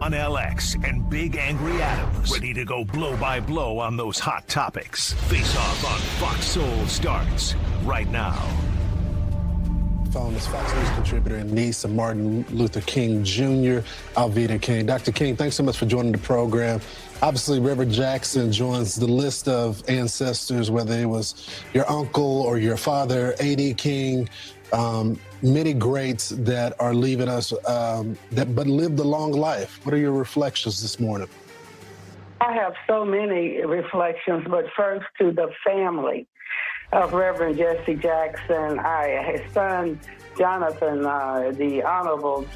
on LX and Big Angry Adams, ready to go blow by blow on those hot topics. Face Off on Fox Soul starts right now. Phone is Fox News contributor and niece of Martin Luther King Jr., Alveda King. Dr. King, thanks so much for joining the program. Obviously, Reverend Jackson joins the list of ancestors, whether it was your uncle or your father, A.D. King, many greats that are leaving us, but lived a long life. What are your reflections this morning? I have so many reflections, but first to the family of Reverend Jesse Jackson. His son, Jonathan, the Honorable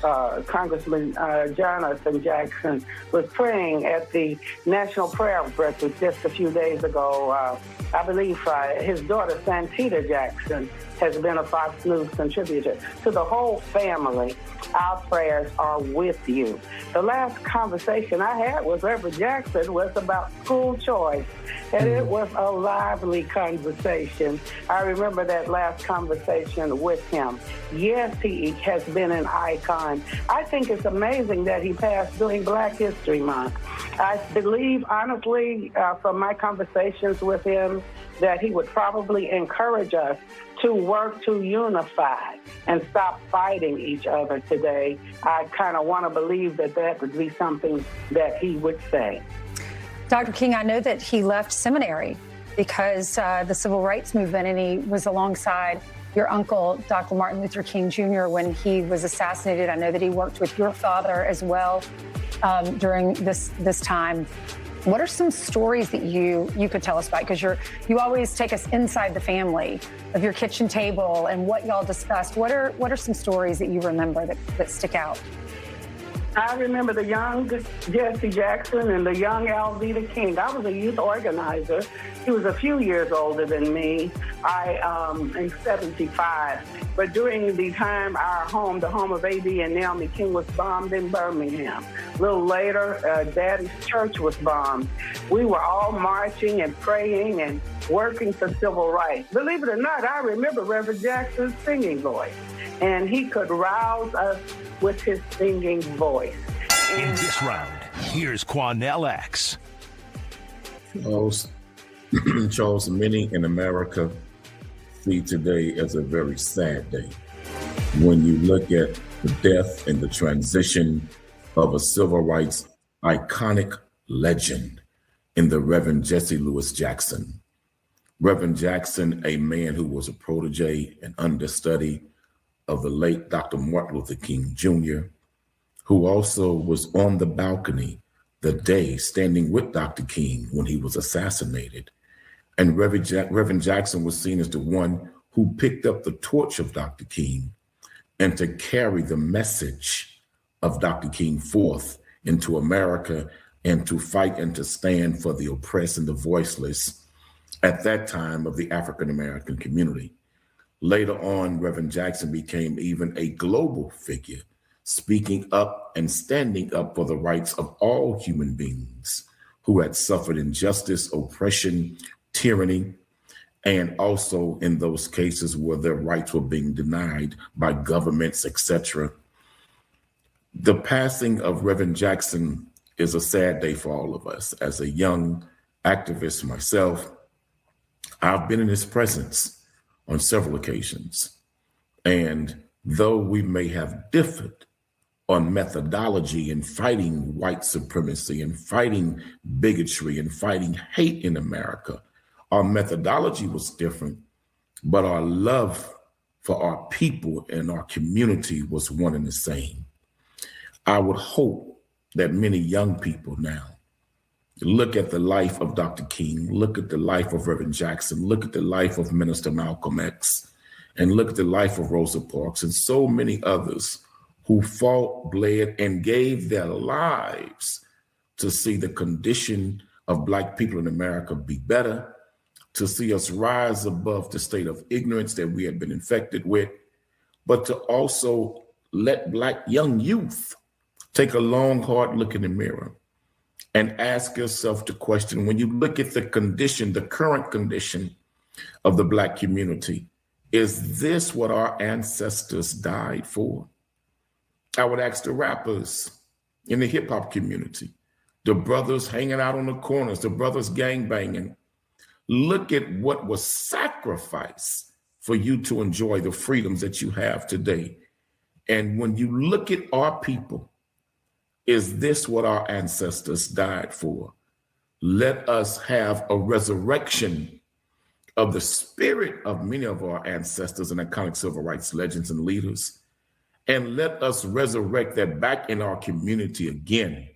Congressman Jonathan Jackson, was praying at the National Prayer Breakfast just a few days ago. I believe his daughter, Santita Jackson, has been a Fox News contributor. To the whole family, our prayers are with you. The last conversation I had with Reverend Jackson was about school choice, and it was a lively conversation. I remember that last conversation with him. Yes, he has been an icon. I think it's amazing that he passed during Black History Month. I believe, honestly, from my conversations with him, that he would probably encourage us to work to unify and stop fighting each other today. I kind of want to believe that that would be something that he would say. Dr. King, I know that he left seminary because the civil rights movement, and he was alongside your uncle, Dr. Martin Luther King Jr., when he was assassinated. I know that he worked with your father as well during this time. What are some stories that you could tell us about? Because you always take us inside the family of your kitchen table and what y'all discussed. What are some stories that you remember that stick out? I remember the young Jesse Jackson and the young Alveda King. I was a youth organizer. He was a few years older than me. I'm 75. But during the time the home of A.D. and Naomi King, was bombed in Birmingham. A little later, Daddy's church was bombed. We were all marching and praying and working for civil rights. Believe it or not, I remember Reverend Jackson's singing voice, and he could rouse us with his singing voice. In this round, here's Quanell X. Charles, many in America see today as a very sad day. When you look at the death and the transition of a civil rights iconic legend in the Reverend Jesse Louis Jackson. Reverend Jackson, a man who was a protege and understudy of the late Dr. Martin Luther King Jr., who also was on the balcony the day standing with Dr. King when he was assassinated. And Reverend Jackson was seen as the one who picked up the torch of Dr. King and to carry the message of Dr. King forth into America and to fight and to stand for the oppressed and the voiceless at that time of the African-American community. Later on, Reverend Jackson became even a global figure, speaking up and standing up for the rights of all human beings who had suffered injustice, oppression, tyranny, and also in those cases where their rights were being denied by governments, etc. The passing of Reverend Jackson is a sad day for all of us. As a young activist myself, I've been in his presence on several occasions. And though we may have differed on methodology in fighting white supremacy and fighting bigotry and fighting hate in America, our methodology was different, but our love for our people and our community was one and the same. I would hope that many young people now look at the life of Dr. King, look at the life of Reverend Jackson, look at the life of Minister Malcolm X, and look at the life of Rosa Parks and so many others who fought, bled, and gave their lives to see the condition of Black people in America be better, to see us rise above the state of ignorance that we had been infected with, but to also let Black young youth take a long, hard look in the mirror and ask yourself the question, when you look at the condition, the current condition of the Black community, is this what our ancestors died for? I would ask the rappers, in the hip hop community, the brothers hanging out on the corners, the brothers gang banging. Look at what was sacrificed for you to enjoy the freedoms that you have today. And when you look at our people, is this what our ancestors died for? Let us have a resurrection of the spirit of many of our ancestors and iconic civil rights legends and leaders. And let us resurrect that back in our community again.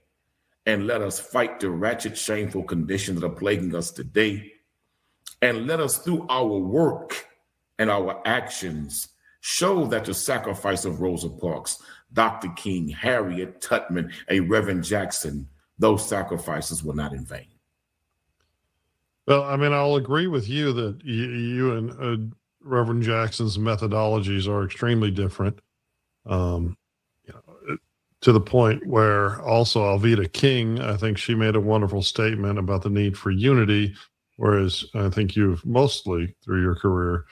And let us fight the ratchet, shameful conditions that are plaguing us today. And let us, through our work and our actions, show that the sacrifice of Rosa Parks, Dr. King, Harriet Tubman, a Reverend Jackson, those sacrifices were not in vain. Well, I mean, I'll agree with you that you and Reverend Jackson's methodologies are extremely different. To the point where also Alveda King, I think she made a wonderful statement about the need for unity, whereas I think you've mostly, through your career,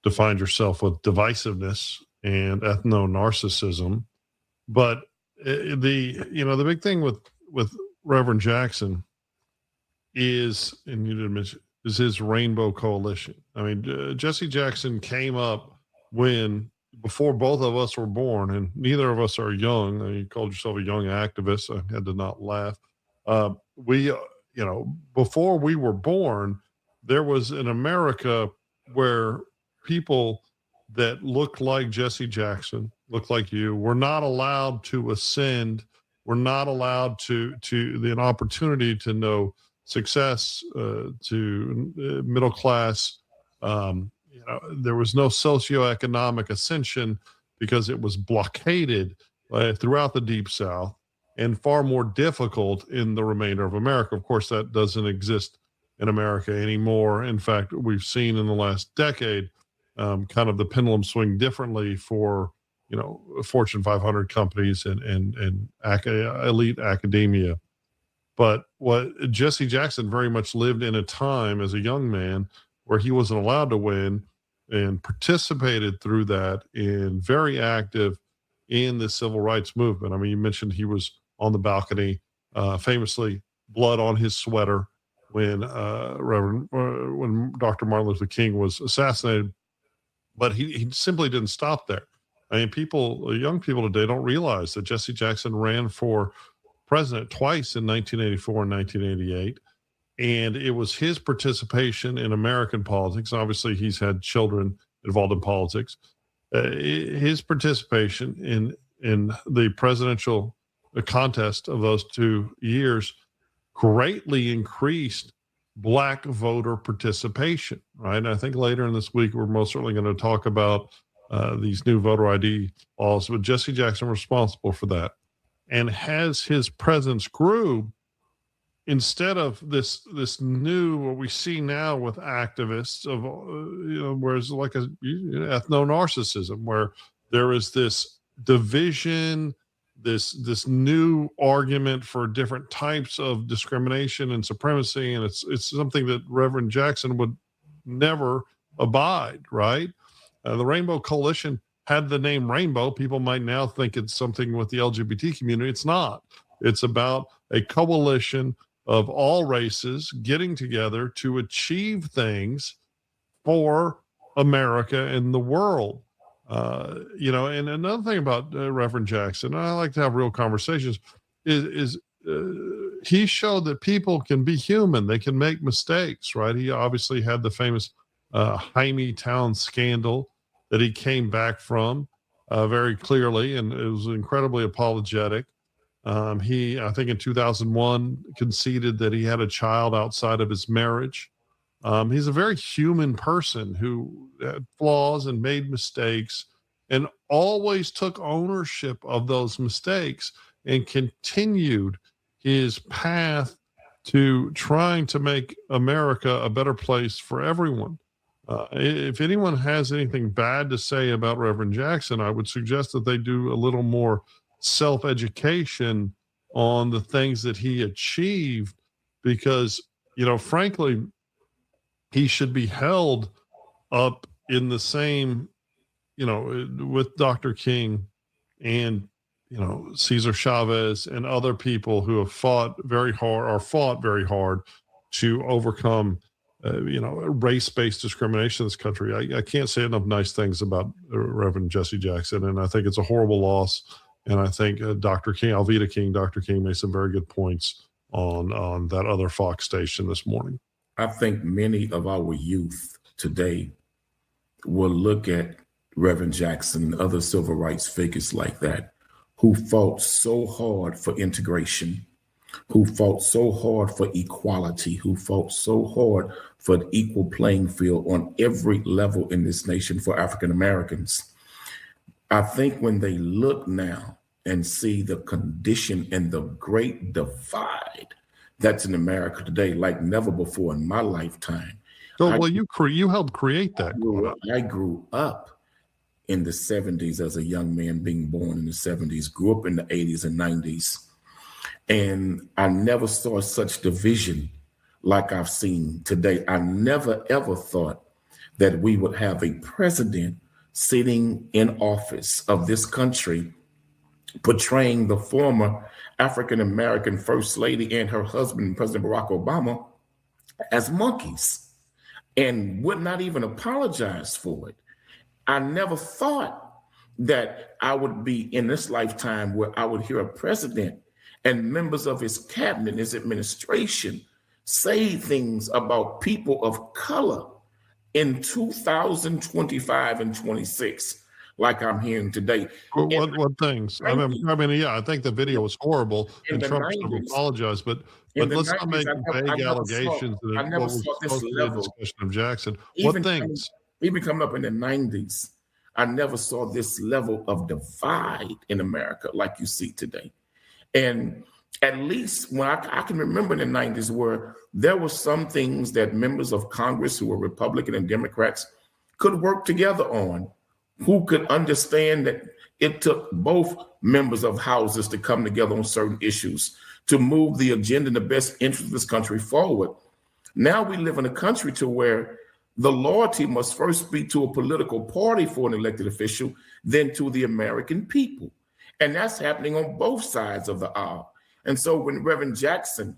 defined yourself with divisiveness and ethno-narcissism. But the big thing with Reverend Jackson is, and you didn't mention, is his Rainbow Coalition. I mean, Jesse Jackson came up before both of us were born, and neither of us are young. You called yourself a young activist. I had to not laugh. Before we were born, there was an America where people that looked like Jesse Jackson, looked like you, were not allowed to ascend, were not allowed to an opportunity to know success, to middle class. There was no socioeconomic ascension because it was blockaded throughout the Deep South and far more difficult in the remainder of America. Of course, that doesn't exist in America anymore. In fact, we've seen in the last decade kind of the pendulum swing differently for, Fortune 500 companies and elite academia. But what Jesse Jackson very much lived in a time as a young man where he wasn't allowed to win, and participated through that and very active in the civil rights movement. I mean, you mentioned he was on the balcony, famously blood on his sweater when Dr. Martin Luther King was assassinated. But he simply didn't stop there. I mean, young people today don't realize that Jesse Jackson ran for president twice in 1984 and 1988. And it was his participation in American politics. Obviously, he's had children involved in politics. His participation in the presidential contest of those 2 years greatly increased Black voter participation, right? And I think later in this week, we're most certainly going to talk about these new voter ID laws, but Jesse Jackson was responsible for that. And as his presence grew, instead of this new, what we see now with activists of, where it's like a ethno-narcissism, where there is this division, this new argument for different types of discrimination and supremacy, and it's something that Reverend Jackson would never abide, right? The Rainbow Coalition had the name Rainbow. People might now think it's something with the LGBT community. It's not. It's about a coalition of all races getting together to achieve things for America and the world. And another thing about Reverend Jackson, and I like to have real conversations, is he showed that people can be human. They can make mistakes, right? He obviously had the famous Jaime Town scandal that he came back from very clearly, and it was incredibly apologetic. He, I think in 2001, conceded that he had a child outside of his marriage. He's a very human person who had flaws and made mistakes and always took ownership of those mistakes and continued his path to trying to make America a better place for everyone. If anyone has anything bad to say about Reverend Jackson, I would suggest that they do a little more self-education on the things that he achieved, because, frankly, he should be held up in the same, with Dr. King and Cesar Chavez and other people who have fought very hard to overcome, race-based discrimination in this country. I can't say enough nice things about Reverend Jesse Jackson, and I think it's a horrible loss. And I think Dr. King made some very good points on that other Fox station this morning. I think many of our youth today will look at Reverend Jackson and other civil rights figures like that, who fought so hard for integration, who fought so hard for equality, who fought so hard for an equal playing field on every level in this nation for African Americans. I think when they look now and see the condition and the great divide that's in America today, like never before in my lifetime. So, you helped create that. I grew up in the 70s as a young man, being born in the 70s, grew up in the 80s and 90s. And I never saw such division like I've seen today. I never, ever thought that we would have a president sitting in office of this country portraying the former African-American First Lady and her husband, President Barack Obama, as monkeys and would not even apologize for it. I never thought that I would be in this lifetime where I would hear a president and members of his cabinet, his administration, say things about people of color in 2025 and 26, like I'm hearing today. What things? I think the video was horrible, and Trump apologized, but let's not make vague allegations. I never saw this level. Discussion of Jackson. What things? Even coming up in the 90s, I never saw this level of divide in America like you see today. And at least when I can remember in the 90s where there were some things that members of Congress who were Republican and Democrats could work together on, who could understand that it took both members of houses to come together on certain issues to move the agenda in the best interest of this country forward. Now we live in a country to where the loyalty must first be to a political party for an elected official, then to the American people. And that's happening on both sides of the aisle. And so when Reverend Jackson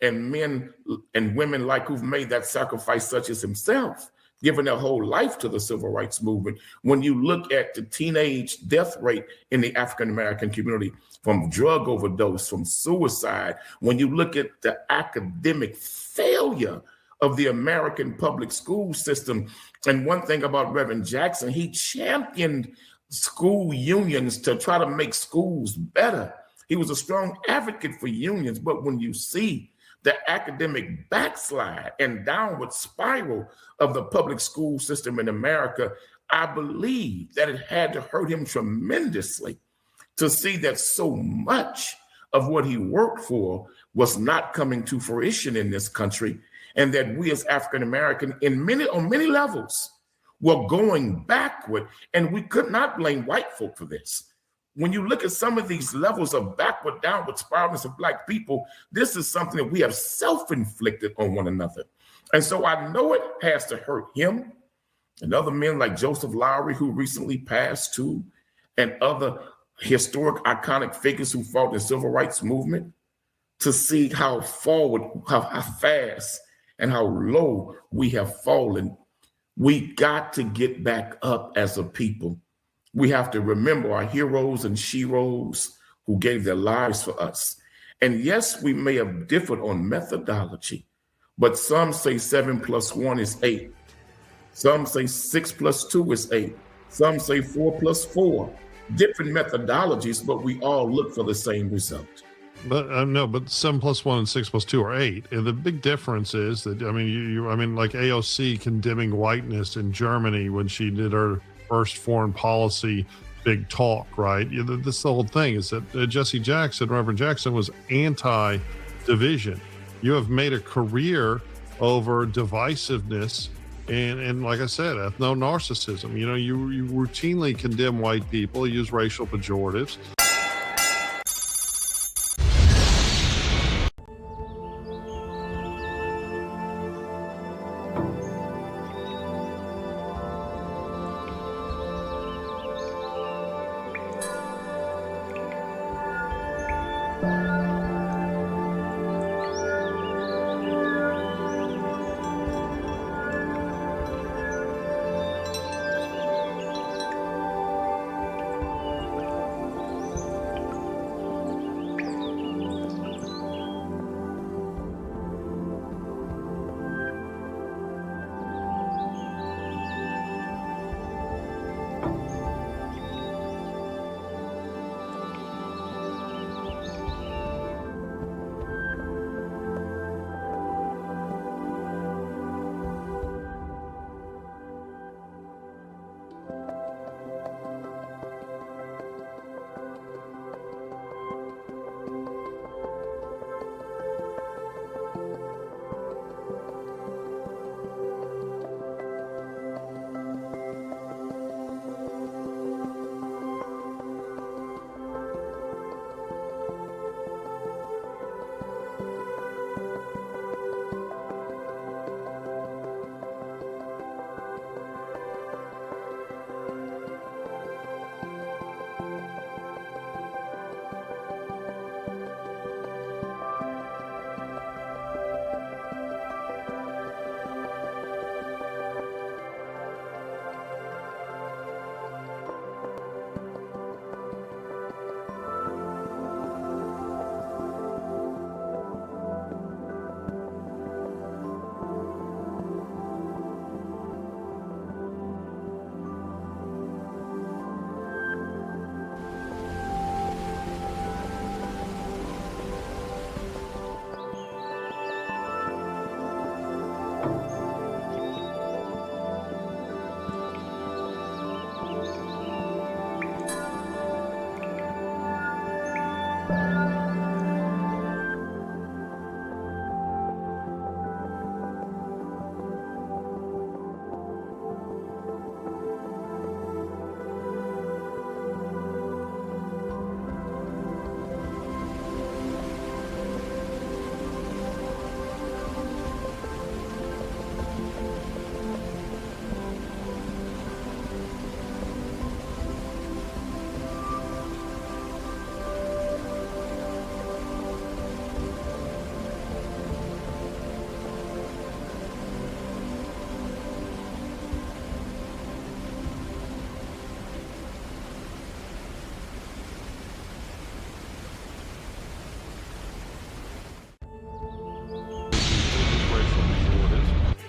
and men and women like who've made that sacrifice, such as himself, given their whole life to the civil rights movement, when you look at the teenage death rate in the African-American community from drug overdose, from suicide, when you look at the academic failure of the American public school system. And one thing about Reverend Jackson, he championed school unions to try to make schools better. He was a strong advocate for unions, but when you see the academic backslide and downward spiral of the public school system in America, I believe that it had to hurt him tremendously to see that so much of what he worked for was not coming to fruition in this country, and that we as African American on many levels were going backward, and we could not blame white folk for this. When you look at some of these levels of backward, downward spiralness of Black people, this is something that we have self-inflicted on one another. And so I know it has to hurt him and other men like Joseph Lowry, who recently passed too, and other historic, iconic figures who fought the civil rights movement, to see how forward, how fast and how low we have fallen. We got to get back up as a people. We have to remember our heroes and sheroes who gave their lives for us. And yes, we may have differed on methodology, but some say 7 + 1 is 8. Some say 6 + 2 is 8. Some say 4 + 4. Different methodologies, but we all look for the same result. But no, but 7 + 1 and 6 + 2 are 8. And the big difference is that, I mean, like AOC condemning whiteness in Germany when she did her first foreign policy big talk, right? This whole thing is that Jesse Jackson, Reverend Jackson, was anti-division. You have made a career over divisiveness and like I said, ethno-narcissism. You routinely condemn white people, use racial pejoratives.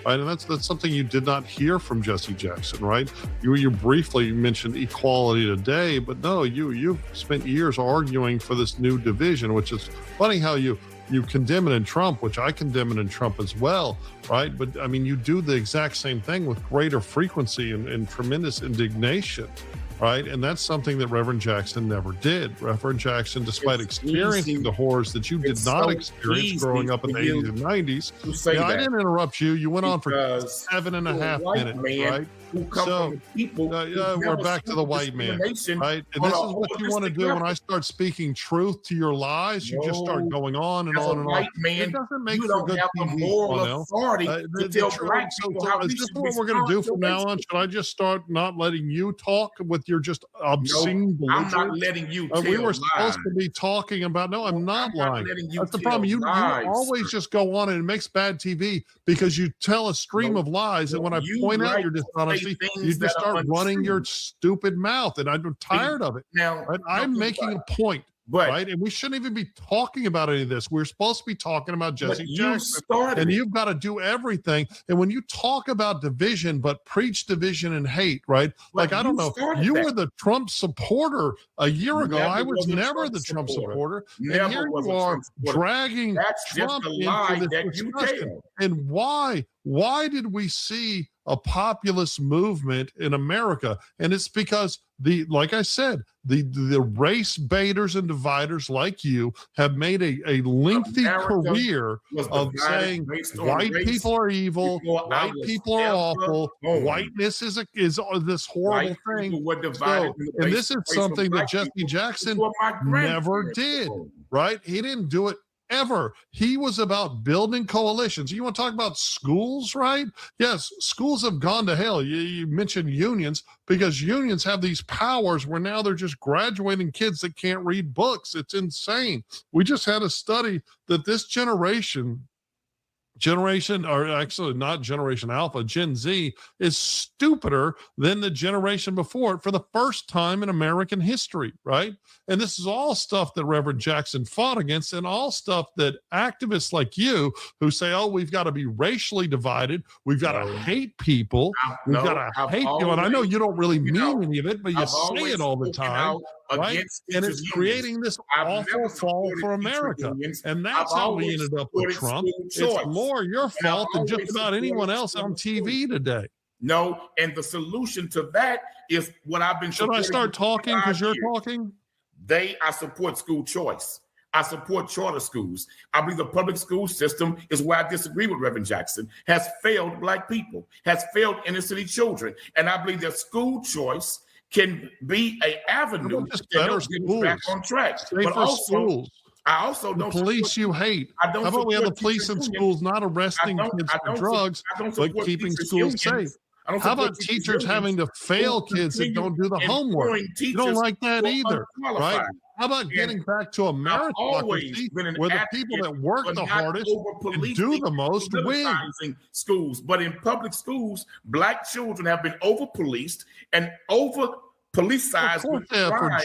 Right, and that's something you did not hear from Jesse Jackson, right? You briefly mentioned equality today, but no, you spent years arguing for this new division, which is funny how you condemn it in Trump, which I condemn it in Trump as well, right? But I mean, you do the exact same thing with greater frequency and tremendous indignation, right? And that's something that Reverend Jackson never did. Reverend Jackson, despite experiencing the horrors that you did not experience growing up in the 80s and 90s. I didn't interrupt you. You went on for 7.5 minutes, right? So we're back to the white man, right? And this is what you want to do when I start speaking truth to your lies. You just start going on and on and on. It doesn't make for good TV. So is this what we're going to do from now on? Should I just start not letting you talk with your just obscene belligerence? I'm not letting you we were supposed to be talking about, no, I'm not lying. That's the problem. You always just go on and it makes bad TV because you tell a stream of lies. And when I point out your dishonesty, you just start running your stupid mouth, and I'm tired of it. Now, right? I'm making a point, right? And we shouldn't even be talking about any of this. We're supposed to be talking about Jesse Jackson, and you've got to do everything. And when you talk about division, but preach division and hate, right? Like, I don't know, you were the Trump supporter a year ago. I was never the Trump supporter. And here you are dragging Trump into this discussion. And why? Why did we see a populist movement in America? And it's because like I said, the race baiters and dividers like you have made a lengthy career of saying white people are evil, white people are awful, whiteness is this horrible thing. And this is something that Jesse Jackson never did, right? He didn't do it ever. He was about building coalitions. You want to talk about schools, right? Yes, schools have gone to hell. You mentioned unions, because unions have these powers where now they're just graduating kids that can't read books. It's insane. We just had a study that this generation, or actually not Generation Alpha, Gen Z, is stupider than the generation before it for the first time in American history, right? And this is all stuff that Reverend Jackson fought against, and all stuff that activists like you who say, oh, we've got to be racially divided, we've got to hate people, we've got to hate you. And I know you don't really mean any of it, but you say it all the time. Right? And it's creating this awful fall for America. And that's how we ended up with Trump. It's more your fault than just about anyone else on TV today. No, and the solution to that is what I've been. Should I start talking because you're talking? I support school choice. I support charter schools. I believe the public school system is where I disagree with Reverend Jackson, has failed Black people, has failed inner city children. And I believe that school choice can be an avenue to help get us back on track. But also, schools. I also don't police you hate. How about we have the police in schools not arresting kids for drugs, but keeping schools safe? How about teachers having to fail kids that don't do the homework? You don't like that either, right? How about getting back to a meritocracy where the people that work the hardest and do the most win? Schools, but in public schools, Black children have been over-policed and over-policized for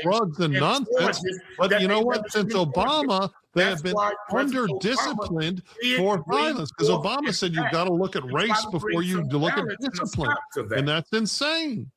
drugs and nonsense. But you know what? Since Obama, they have been under-disciplined for violence, because Obama said you've got to look at race before you look at discipline, and that's insane.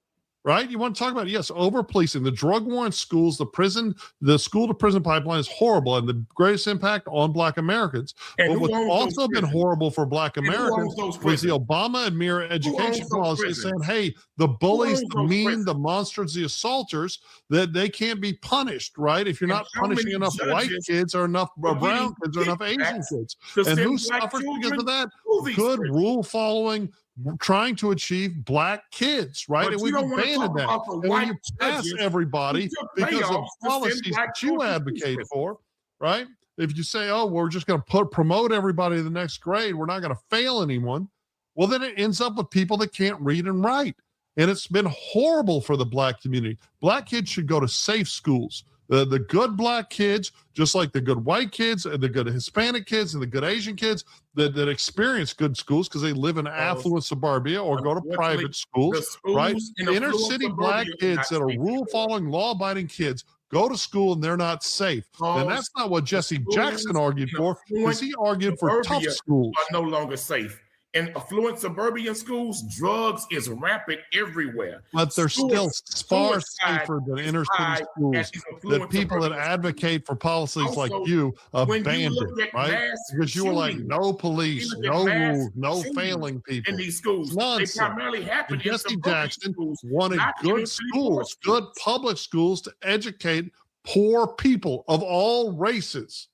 Right? You want to talk about, yes, over-policing, the drug war in schools, the school-to-prison pipeline is horrible and the greatest impact on Black Americans. But what's also been horrible for Black Americans was the Obama and Mirror education policy saying, hey, the bullies, the mean, the monsters, the assaulters, that they can't be punished, right? If you're not punishing enough white kids or enough brown kids or enough Asian kids. And who suffers because of that? Good rule-following, trying to achieve Black kids, right? And we've abandoned that. And when you pass everybody because of policies that you advocate for, right? If you say, oh, we're just going to promote everybody to the next grade, we're not going to fail anyone, well, then it ends up with people that can't read and write. And it's been horrible for the Black community. Black kids should go to safe schools. The good Black kids, just like the good white kids and the good Hispanic kids and the good Asian kids that experience good schools because they live in affluent suburbia or go to private schools, right? Inner city Black kids that are rule-following, law-abiding kids go to school and they're not safe. And that's not what Jesse Jackson argued for, because he argued for tough schools. Are no longer safe. In affluent suburban schools, drugs is rampant everywhere. But they're still far safer than inner city schools that people that advocate for policies also, like you abandon, right? Because you were like, no police, no rules, no failing people. In these schools, they primarily happen in Jesse Jackson wanted good schools, good public schools to educate poor people of all races.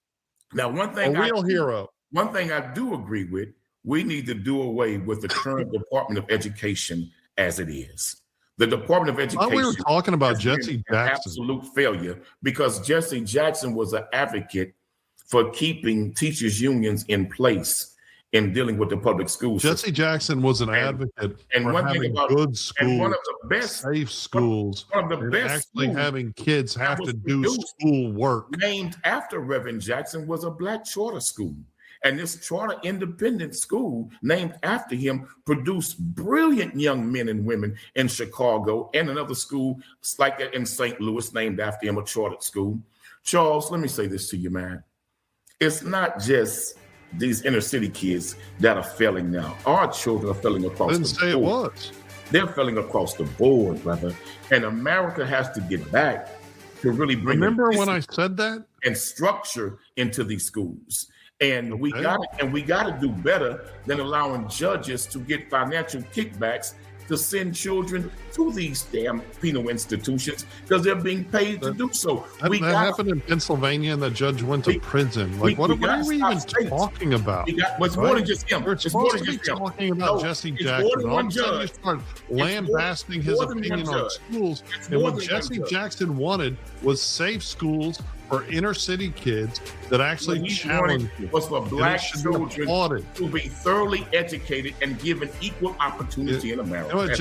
Now, one thing I do agree with, we need to do away with the current Department of Education as it is. The Department of Education. We were talking about Jesse Jackson. Absolute failure, because Jesse Jackson was an advocate for keeping teachers' unions in place in dealing with the public schools. Jesse Jackson was an advocate for having good schools, and one of the best, safe schools, one of the best actually having kids have to do school work. Named after Reverend Jackson was a Black charter school. And this charter independent school named after him produced brilliant young men and women in Chicago, and another school like that in St. Louis named after him, a chartered school. Charles, let me say this to you, man. It's not just these inner city kids that are failing now. Our children are failing across the board. I didn't say it was. They're failing across the board, brother. And America has to get back to really bring when I said that? And structure into these schools. And we got to do better than allowing judges to get financial kickbacks to send children to these damn penal institutions because they're being paid to do so. That happened in Pennsylvania, and the judge went to prison. Like, what are we even talking about? It's more than just him. We're supposed to be talking about Jesse Jackson. All of a sudden, you start lambasting his opinion on schools. And what Jesse Jackson wanted was safe schools, for inner city kids that actually What he challenge wanted was for black children applauded. to be thoroughly educated and given equal opportunity in America. You know what,